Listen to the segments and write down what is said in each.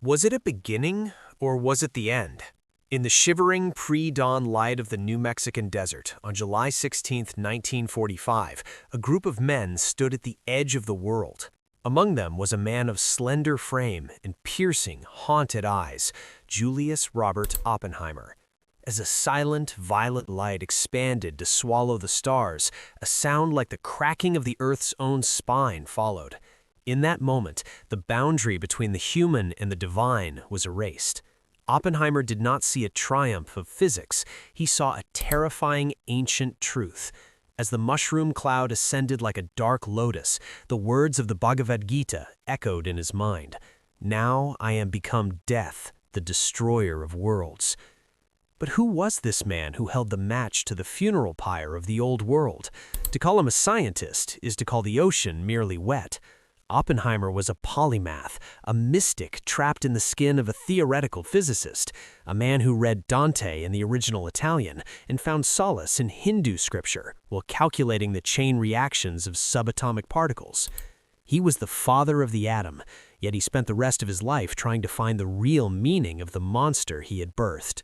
Was it a beginning, or was it the end? In the shivering pre-dawn light of the New Mexican desert, on July 16, 1945, a group of men stood at the edge of the world. Among them was a man of slender frame and piercing, haunted eyes, Julius Robert Oppenheimer. As a silent, violet light expanded to swallow the stars, a sound like the cracking of the Earth's own spine followed. In that moment, the boundary between the human and the divine was erased. Oppenheimer did not see a triumph of physics, he saw a terrifying ancient truth. As the mushroom cloud ascended like a dark lotus, the words of the Bhagavad Gita echoed in his mind. "Now I am become death, the destroyer of worlds." But who was this man who held the match to the funeral pyre of the old world? To call him a scientist is to call the ocean merely wet. Oppenheimer was a polymath, a mystic trapped in the skin of a theoretical physicist, a man who read Dante in the original Italian and found solace in Hindu scripture while calculating the chain reactions of subatomic particles. He was the father of the atom, yet he spent the rest of his life trying to find the real meaning of the monster he had birthed.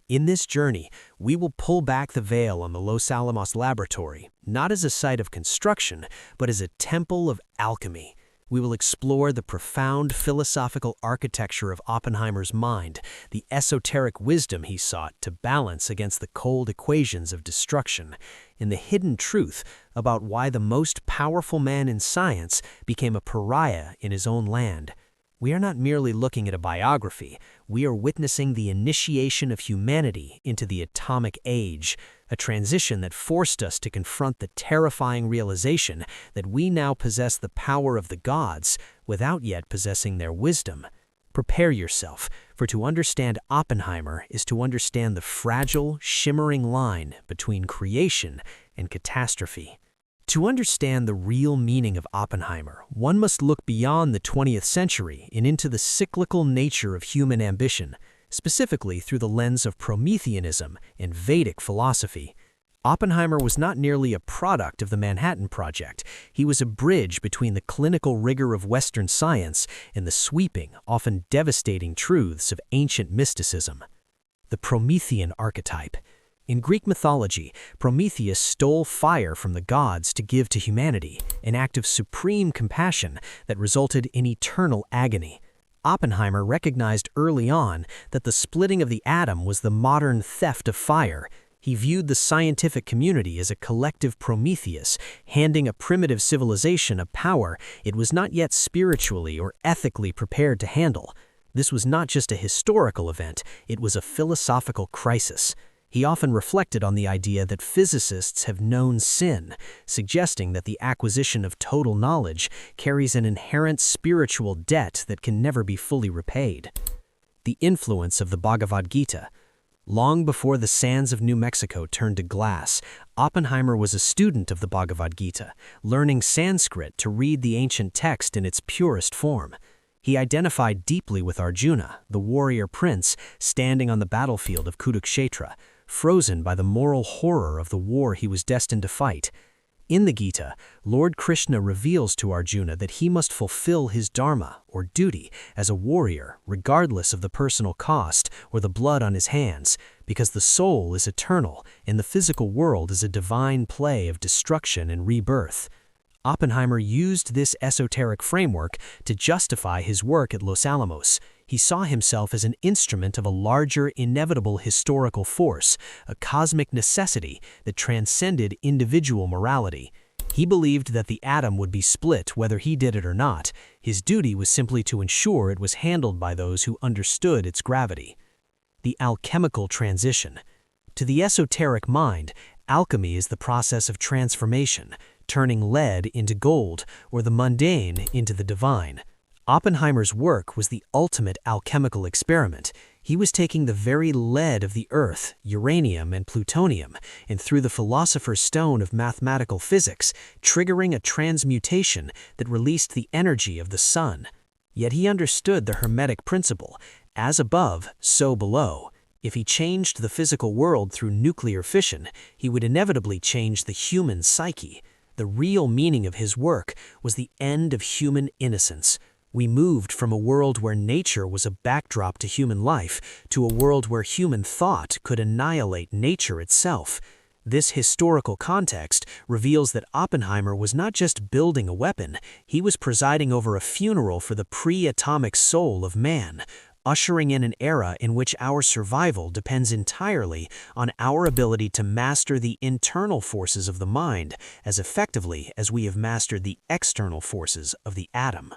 In this journey, we will pull back the veil on the Los Alamos laboratory, not as a site of construction, but as a temple of alchemy. We will explore the profound philosophical architecture of Oppenheimer's mind, the esoteric wisdom he sought to balance against the cold equations of destruction, and the hidden truth about why the most powerful man in science became a pariah in his own land. We are not merely looking at a biography, we are witnessing the initiation of humanity into the atomic age, a transition that forced us to confront the terrifying realization that we now possess the power of the gods without yet possessing their wisdom. Prepare yourself, for to understand Oppenheimer is to understand the fragile, shimmering line between creation and catastrophe. To understand the real meaning of Oppenheimer, one must look beyond the 20th century and into the cyclical nature of human ambition, specifically through the lens of Prometheanism and Vedic philosophy. Oppenheimer was not merely a product of the Manhattan Project, he was a bridge between the clinical rigor of Western science and the sweeping, often devastating truths of ancient mysticism. The Promethean archetype. In Greek mythology, Prometheus stole fire from the gods to give to humanity, an act of supreme compassion that resulted in eternal agony. Oppenheimer recognized early on that the splitting of the atom was the modern theft of fire. He viewed the scientific community as a collective Prometheus, handing a primitive civilization a power it was not yet spiritually or ethically prepared to handle. This was not just a historical event, it was a philosophical crisis. He often reflected on the idea that physicists have known sin, suggesting that the acquisition of total knowledge carries an inherent spiritual debt that can never be fully repaid. The influence of the Bhagavad Gita. Long before the sands of New Mexico turned to glass, Oppenheimer was a student of the Bhagavad Gita, learning Sanskrit to read the ancient text in its purest form. He identified deeply with Arjuna, the warrior prince, standing on the battlefield of Kurukshetra, frozen by the moral horror of the war he was destined to fight. In the Gita, Lord Krishna reveals to Arjuna that he must fulfill his dharma, or duty, as a warrior, regardless of the personal cost or the blood on his hands, because the soul is eternal and the physical world is a divine play of destruction and rebirth. Oppenheimer used this esoteric framework to justify his work at Los Alamos. He saw himself as an instrument of a larger, inevitable historical force, a cosmic necessity that transcended individual morality. He believed that the atom would be split whether he did it or not. His duty was simply to ensure it was handled by those who understood its gravity. The alchemical transition. To the esoteric mind, alchemy is the process of transformation, turning lead into gold or the mundane into the divine. Oppenheimer's work was the ultimate alchemical experiment. He was taking the very lead of the earth, uranium and plutonium, and through the philosopher's stone of mathematical physics, triggering a transmutation that released the energy of the sun. Yet he understood the Hermetic principle, as above, so below. If he changed the physical world through nuclear fission, he would inevitably change the human psyche. The real meaning of his work was the end of human innocence. We moved from a world where nature was a backdrop to human life to a world where human thought could annihilate nature itself. This historical context reveals that Oppenheimer was not just building a weapon, he was presiding over a funeral for the pre-atomic soul of man, ushering in an era in which our survival depends entirely on our ability to master the internal forces of the mind as effectively as we have mastered the external forces of the atom.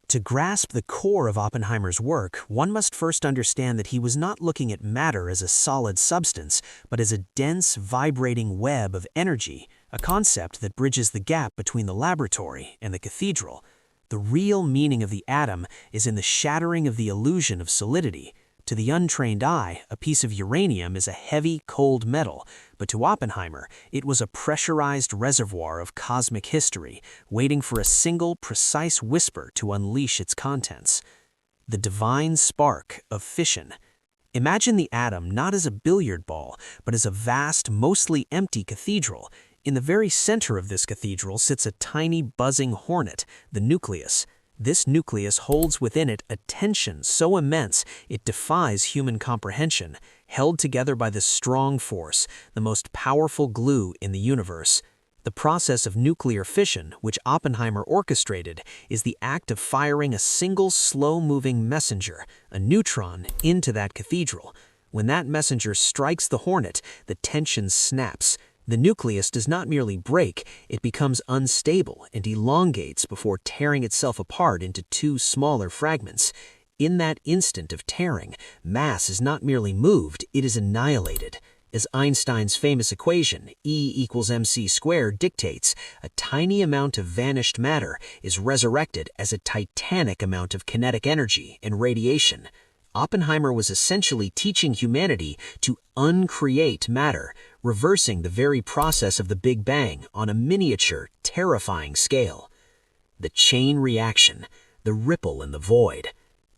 To grasp the core of Oppenheimer's work, one must first understand that he was not looking at matter as a solid substance, but as a dense, vibrating web of energy, a concept that bridges the gap between the laboratory and the cathedral. The real meaning of the atom is in the shattering of the illusion of solidity. To the untrained eye, a piece of uranium is a heavy, cold metal, but to Oppenheimer, it was a pressurized reservoir of cosmic history, waiting for a single, precise whisper to unleash its contents. The divine spark of fission. Imagine the atom not as a billiard ball, but as a vast, mostly empty cathedral. In the very center of this cathedral sits a tiny, buzzing hornet, the nucleus. This nucleus holds within it a tension so immense it defies human comprehension, held together by this strong force, the most powerful glue in the universe. The process of nuclear fission, which Oppenheimer orchestrated, is the act of firing a single slow-moving messenger, a neutron, into that cathedral. When that messenger strikes the hornet, the tension snaps. The nucleus does not merely break, it becomes unstable and elongates before tearing itself apart into two smaller fragments. In that instant of tearing, mass is not merely moved, it is annihilated. As Einstein's famous equation, E=mc² dictates, a tiny amount of vanished matter is resurrected as a titanic amount of kinetic energy and radiation. Oppenheimer was essentially teaching humanity to uncreate matter, reversing the very process of the Big Bang on a miniature, terrifying scale. The chain reaction, the ripple in the void.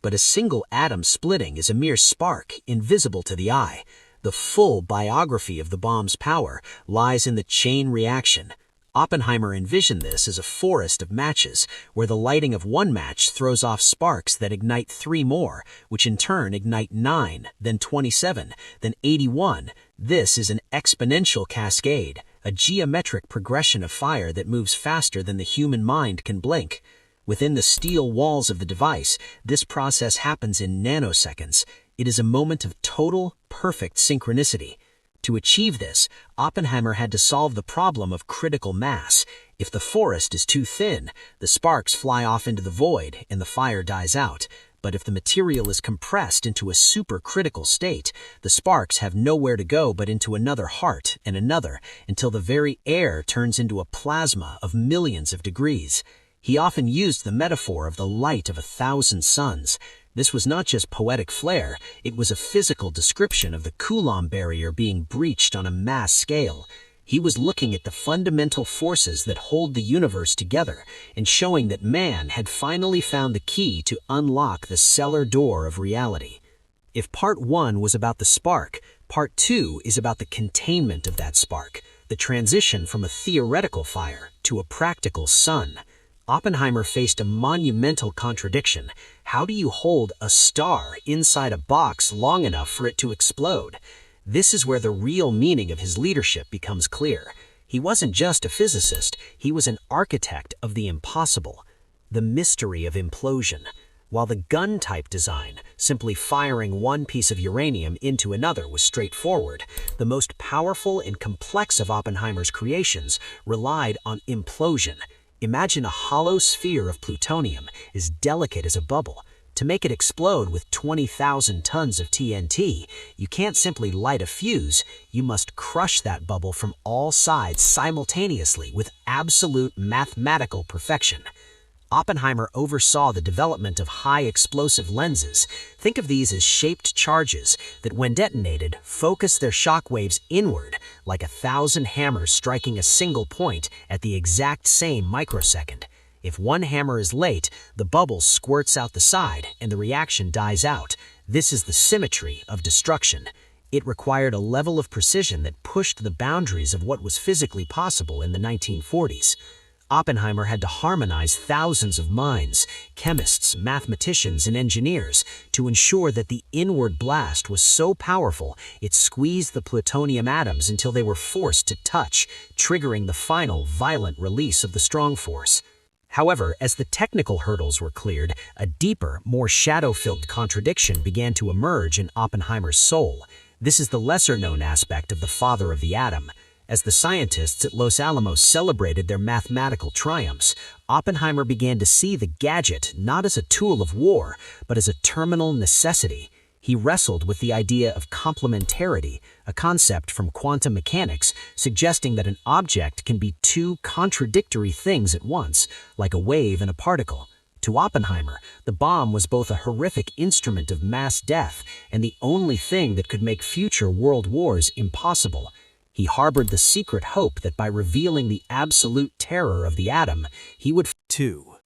But a single atom splitting is a mere spark, invisible to the eye. The full biography of the bomb's power lies in the chain reaction. Oppenheimer envisioned this as a forest of matches, where the lighting of one match throws off sparks that ignite 3 more, which in turn ignite 9, then 27, then 81. This is an exponential cascade, a geometric progression of fire that moves faster than the human mind can blink. Within the steel walls of the device, this process happens in nanoseconds. It is a moment of total, perfect synchronicity. To achieve this, Oppenheimer had to solve the problem of critical mass. If the forest is too thin, the sparks fly off into the void and the fire dies out. But if the material is compressed into a supercritical state, the sparks have nowhere to go but into another heart and another, until the very air turns into a plasma of millions of degrees. He often used the metaphor of the light of 1,000 suns. This was not just poetic flair, it was a physical description of the Coulomb barrier being breached on a mass scale. He was looking at the fundamental forces that hold the universe together and showing that man had finally found the key to unlock the cellar door of reality. If part 1 was about the spark, part 2 is about the containment of that spark, the transition from a theoretical fire to a practical sun. Oppenheimer faced a monumental contradiction. How do you hold a star inside a box long enough for it to explode? This is where the real meaning of his leadership becomes clear. He wasn't just a physicist, he was an architect of the impossible, the mystery of implosion. While the gun-type design, simply firing one piece of uranium into another, was straightforward, the most powerful and complex of Oppenheimer's creations relied on implosion. Imagine a hollow sphere of plutonium, as delicate as a bubble. To make it explode with 20,000 tons of TNT, you can't simply light a fuse, you must crush that bubble from all sides simultaneously with absolute mathematical perfection. Oppenheimer oversaw the development of high-explosive lenses. Think of these as shaped charges that, when detonated, focus their shock waves inward, like 1,000 hammers striking a single point at the exact same microsecond. If one hammer is late, the bubble squirts out the side and the reaction dies out. This is the symmetry of destruction. It required a level of precision that pushed the boundaries of what was physically possible in the 1940s. Oppenheimer had to harmonize thousands of minds, chemists, mathematicians, and engineers to ensure that the inward blast was so powerful it squeezed the plutonium atoms until they were forced to touch, triggering the final, violent release of the strong force. However, as the technical hurdles were cleared, a deeper, more shadow-filled contradiction began to emerge in Oppenheimer's soul. This is the lesser-known aspect of the father of the atom. As the scientists at Los Alamos celebrated their mathematical triumphs, Oppenheimer began to see the gadget not as a tool of war, but as a terminal necessity. He wrestled with the idea of complementarity, a concept from quantum mechanics suggesting that an object can be two contradictory things at once, like a wave and a particle. To Oppenheimer, the bomb was both a horrific instrument of mass death and the only thing that could make future world wars impossible. He harbored the secret hope that by revealing the absolute terror of the atom, he would 2.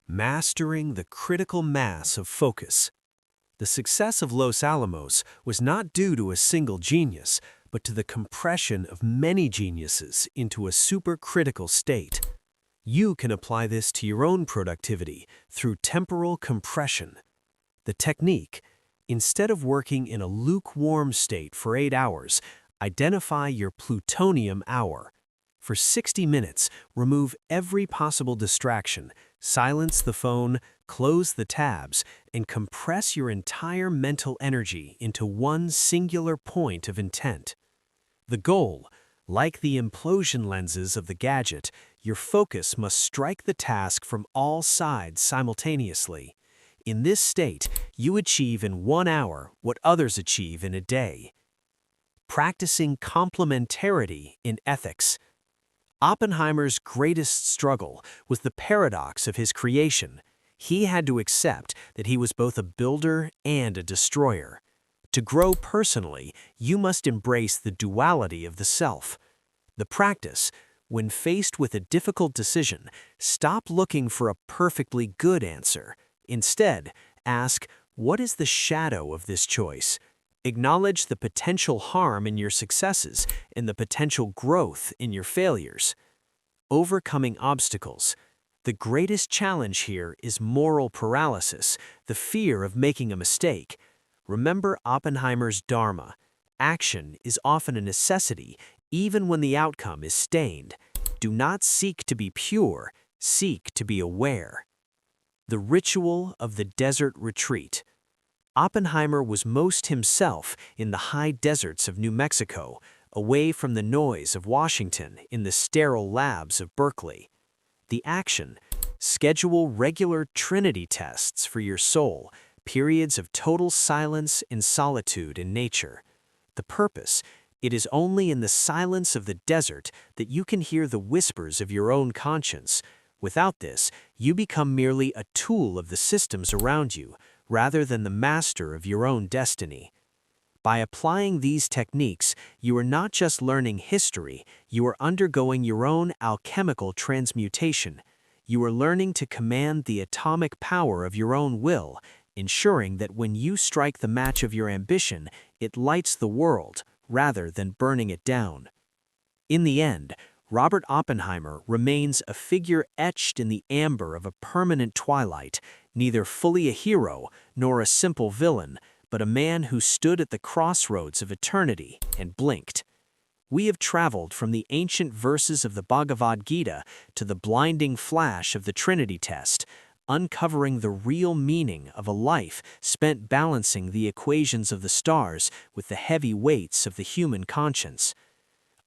Mastering the critical mass of focus. The success of Los Alamos was not due to a single genius, but to the compression of many geniuses into a supercritical state. You can apply this to your own productivity through temporal compression. The technique, instead of working in a lukewarm state for 8 hours, identify your plutonium hour. For 60 minutes, remove every possible distraction, silence the phone, close the tabs, and compress your entire mental energy into one singular point of intent. The goal, like the implosion lenses of the gadget, your focus must strike the task from all sides simultaneously. In this state, you achieve in 1 hour what others achieve in a day. Practicing complementarity in ethics. Oppenheimer's greatest struggle was the paradox of his creation. He had to accept that he was both a builder and a destroyer. To grow personally, you must embrace the duality of the self. The practice, when faced with a difficult decision, stop looking for a perfectly good answer. Instead, ask, what is the shadow of this choice? Acknowledge the potential harm in your successes and the potential growth in your failures. Overcoming obstacles. The greatest challenge here is moral paralysis, the fear of making a mistake. Remember Oppenheimer's dharma. Action is often a necessity, even when the outcome is stained. Do not seek to be pure, seek to be aware. The ritual of the desert retreat. Oppenheimer was most himself in the high deserts of New Mexico, away from the noise of Washington in the sterile labs of Berkeley. The action: schedule regular Trinity tests for your soul, periods of total silence and solitude in nature. The purpose: it is only in the silence of the desert that you can hear the whispers of your own conscience. Without this, you become merely a tool of the systems around you, rather than the master of your own destiny. By applying these techniques, you are not just learning history, you are undergoing your own alchemical transmutation. You are learning to command the atomic power of your own will, ensuring that when you strike the match of your ambition, it lights the world, rather than burning it down. In the end, Robert Oppenheimer remains a figure etched in the amber of a permanent twilight, neither fully a hero nor a simple villain, but a man who stood at the crossroads of eternity and blinked. We have traveled from the ancient verses of the Bhagavad Gita to the blinding flash of the Trinity test, uncovering the real meaning of a life spent balancing the equations of the stars with the heavy weights of the human conscience.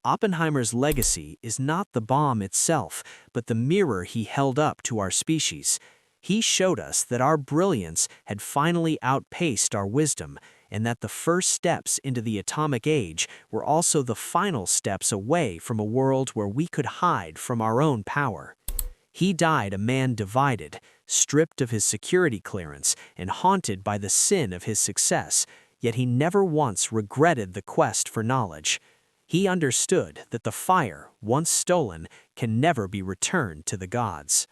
Oppenheimer's legacy is not the bomb itself, but the mirror he held up to our species. He showed us that our brilliance had finally outpaced our wisdom, and that the first steps into the atomic age were also the final steps away from a world where we could hide from our own power. He died a man divided, stripped of his security clearance, and haunted by the sin of his success, yet he never once regretted the quest for knowledge. He understood that the fire, once stolen, can never be returned to the gods.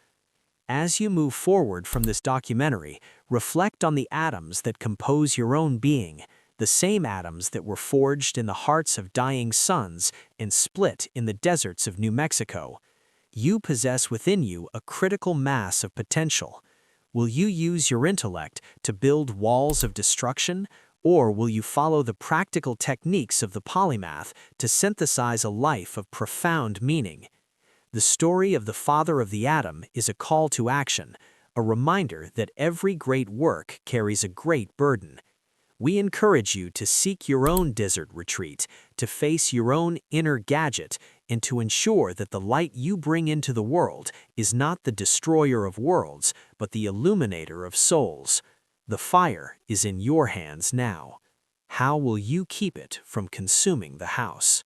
As you move forward from this documentary, reflect on the atoms that compose your own being, the same atoms that were forged in the hearts of dying suns and split in the deserts of New Mexico. You possess within you a critical mass of potential. Will you use your intellect to build walls of destruction, or will you follow the practical techniques of the polymath to synthesize a life of profound meaning? The story of the father of the atom is a call to action, a reminder that every great work carries a great burden. We encourage you to seek your own desert retreat, to face your own inner gadget, and to ensure that the light you bring into the world is not the destroyer of worlds, but the illuminator of souls. The fire is in your hands now. How will you keep it from consuming the house?